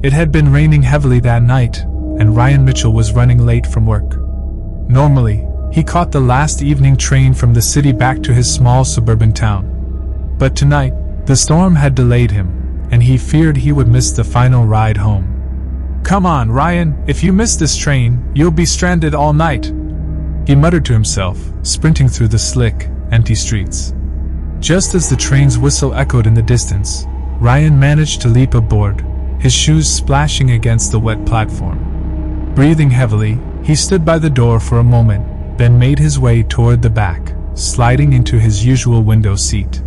It had been raining heavily that night, and Ryan Mitchell was running late from work. Normally, he caught the last evening train from the city back to his small suburban town. But tonight, the storm had delayed him, and he feared he would miss the final ride home. "Come on, Ryan, if you miss this train, you'll be stranded all night," he muttered to himself, sprinting through the slick, empty streets. Just as the train's whistle echoed in the distance, Ryan managed to leap aboard, his shoes splashing against the wet platform. Breathing heavily, he stood by the door for a moment, then made his way toward the back, sliding into his usual window seat.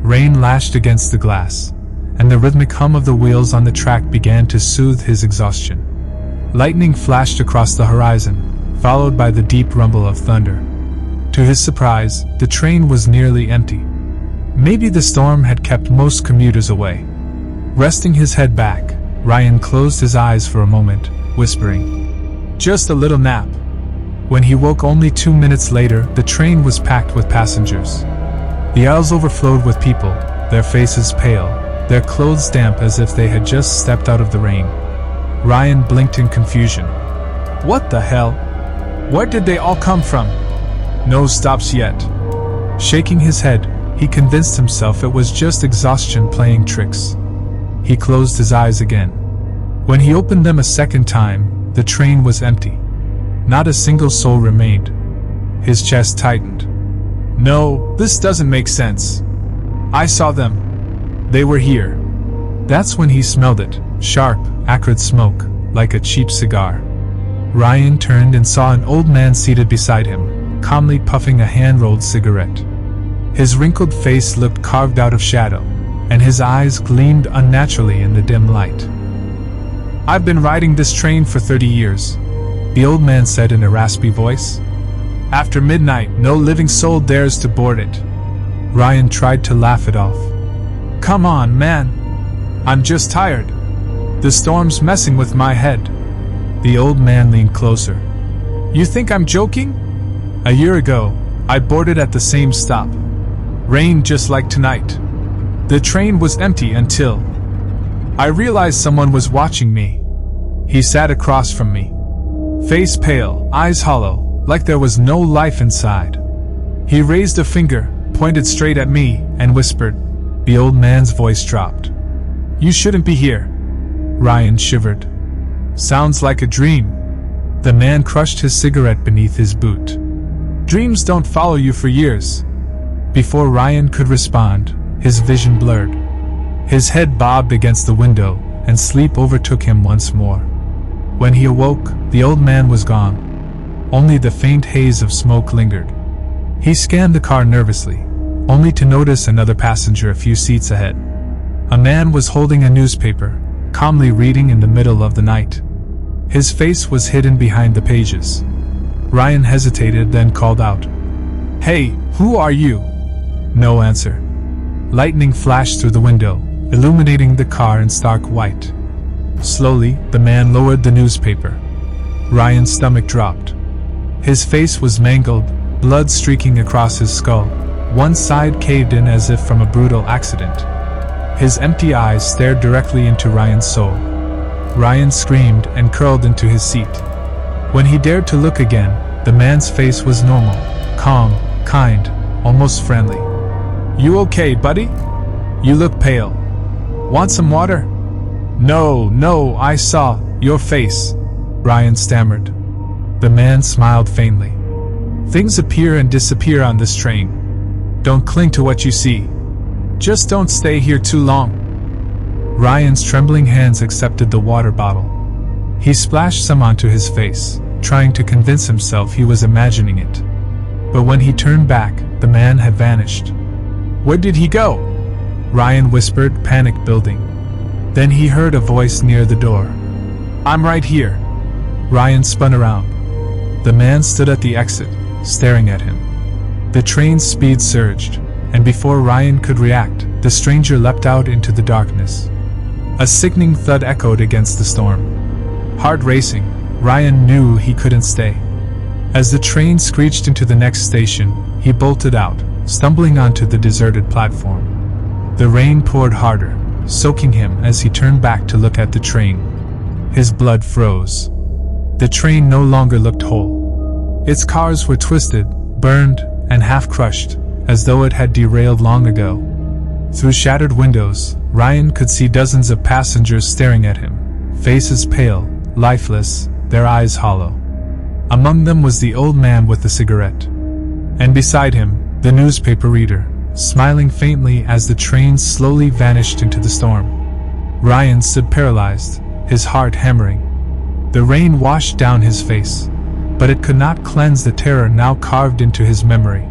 Rain lashed against the glass, and the rhythmic hum of the wheels on the track began to soothe his exhaustion. Lightning flashed across the horizon, followed by the deep rumble of thunder. To his surprise, the train was nearly empty. Maybe the storm had kept most commuters away. Resting his head back, Ryan closed his eyes for a moment, whispering, "Just a little nap." When he woke only 2 minutes later, the train was packed with passengers. The aisles overflowed with people, their faces pale, their clothes damp as if they had just stepped out of the rain. Ryan blinked in confusion. What the hell? Where did they all come from? No stops yet. Shaking his head, he convinced himself it was just exhaustion playing tricks. He closed his eyes again. When he opened them a second time, the train was empty. Not a single soul remained. His chest tightened. No, this doesn't make sense. I saw them. They were here. That's when he smelled it, sharp, acrid smoke, like a cheap cigar. Ryan turned and saw an old man seated beside him, calmly puffing a hand-rolled cigarette. His wrinkled face looked carved out of shadow, and his eyes gleamed unnaturally in the dim light. "I've been riding this train for 30 years, the old man said in a raspy voice. "After midnight, no living soul dares to board it." Ryan tried to laugh it off. "Come on, man. I'm just tired. The storm's messing with my head." The old man leaned closer. "You think I'm joking? A year ago, I boarded at the same stop. Rained just like tonight. The train was empty until I realized someone was watching me." He sat across from me. Face pale, eyes hollow, like there was no life inside. He raised a finger, pointed straight at me, and whispered. The old man's voice dropped. "You shouldn't be here." Ryan shivered. "Sounds like a dream." The man crushed his cigarette beneath his boot. "Dreams don't follow you for years." Before Ryan could respond, his vision blurred. His head bobbed against the window, and sleep overtook him once more. When he awoke, the old man was gone. Only the faint haze of smoke lingered. He scanned the car nervously, only to notice another passenger a few seats ahead. A man was holding a newspaper, calmly reading in the middle of the night. His face was hidden behind the pages. Ryan hesitated, then called out, "Hey, who are you?" No answer. Lightning flashed through the window, illuminating the car in stark white. Slowly, the man lowered the newspaper. Ryan's stomach dropped. His face was mangled, blood streaking across his skull. One side caved in as if from a brutal accident. His empty eyes stared directly into Ryan's soul. Ryan screamed and curled into his seat. When he dared to look again, the man's face was normal, calm, kind, almost friendly. "You okay, buddy? You look pale. Want some water?" No, I saw your face," Ryan stammered. The man smiled faintly. "Things appear and disappear on this train. Don't cling to what you see. Just don't stay here too long." Ryan's trembling hands accepted the water bottle. He splashed some onto his face, trying to convince himself he was imagining it. But when he turned back, the man had vanished. "Where did he go?" Ryan whispered, panic building. Then he heard a voice near the door. "I'm right here." Ryan spun around. The man stood at the exit, staring at him. The train's speed surged, and before Ryan could react, the stranger leapt out into the darkness. A sickening thud echoed against the storm. Heart racing, Ryan knew he couldn't stay. As the train screeched into the next station, he bolted out, stumbling onto the deserted platform. The rain poured harder, soaking him as he turned back to look at the train. His blood froze. The train no longer looked whole. Its cars were twisted, burned, and half-crushed, as though it had derailed long ago. Through shattered windows, Ryan could see dozens of passengers staring at him, faces pale, lifeless, their eyes hollow. Among them was the old man with the cigarette. And beside him, the newspaper reader, smiling faintly as the train slowly vanished into the storm. Ryan stood paralyzed, his heart hammering. The rain washed down his face, but it could not cleanse the terror now carved into his memory.